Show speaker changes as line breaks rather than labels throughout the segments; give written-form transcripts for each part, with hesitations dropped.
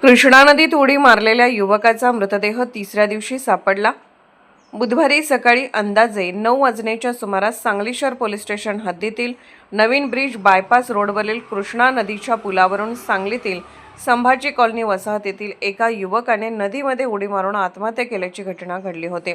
कृष्णा नदीत उडी मारलेल्या युवकाचा मृतदेह तिसऱ्या दिवशी सापडला। बुधवारी सकाळी अंदाजे 9 वाजण्याच्या सुमारास सांगली शहर पोलीस स्टेशन हद्दीतील नवीन ब्रिज बायपास रोडवरील कृष्णा नदीच्या पुलावरून सांगलीतील संभाजी कॉलनी वसाहतीतील एका युवकाने नदीमध्ये उडी मारून आत्महत्या केल्याची घटना घडली होती।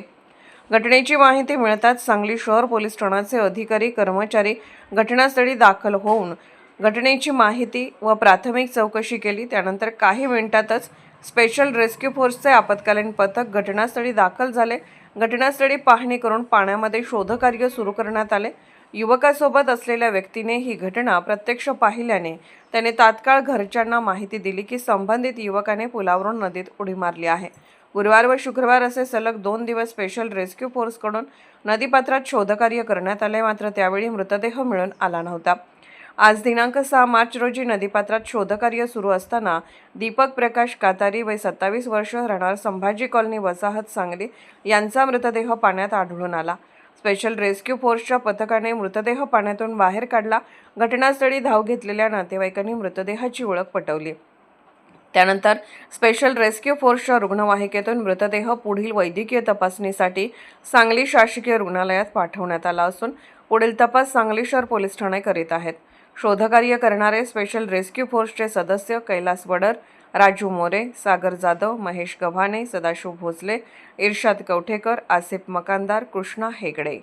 घटनेची माहिती मिळताच सांगली शहर पोलीस ठाण्याचे अधिकारी कर्मचारी घटनास्थळी दाखल होऊन घटनेची माहिती व प्राथमिक चौकशी केली। त्यानंतर काही मिनिटातच स्पेशल रेस्क्यू फोर्सचे आपत्कालीन पथक घटनास्थळी दाखल झाले। घटनास्थळी पाहणी करून पाण्यामध्ये शोधकार्य सुरू करण्यात आले। युवकासोबत असलेल्या व्यक्तीने ही घटना प्रत्यक्ष पाहिल्याने त्याने तात्काळ घरच्यांना माहिती दिली की संबंधित युवकाने पुलावरून नदीत उडी मारली आहे। गुरुवार व शुक्रवार असे सलग 2 दिवस स्पेशल रेस्क्यू फोर्सकडून नदीपात्रात शोधकार्य करण्यात आले, मात्र त्यावेळी मृतदेह मिळून आला नव्हता। आज दिनांक 6 मार्च रोजी नदीपात्रात शोधकार्य सुरू असताना दीपक प्रकाश कातारी वय 27 वर्ष राहणार संभाजी कॉलनी वसाहत सांगली यांचा मृतदेह पाण्यात आढळून आला। स्पेशल रेस्क्यू फोर्सच्या पथकाने मृतदेह पाण्यातून बाहेर काढला। घटनास्थळी धाव घेतलेल्या नातेवाईकांनी मृतदेहाची ओळख पटवली। त्यानंतर स्पेशल रेस्क्यू फोर्सच्या रुग्णवाहिकेतून मृतदेह पुढील वैद्यकीय तपासणीसाठी सांगली शासकीय रुग्णालयात पाठवण्यात आला असून पुढील तपास सांगली शहर पोलीस ठाणे करीत आहेत। शोधकार्य करणारे स्पेशल रेस्क्यू फोर्सचे सदस्य कैलास वडर, राजू मोरे, सागर जाधव, महेश गव्हाणे, सदाशिव भोसले, इर्शाद कवठेकर, आसिफ मकानदार, कृष्णा हेगडे।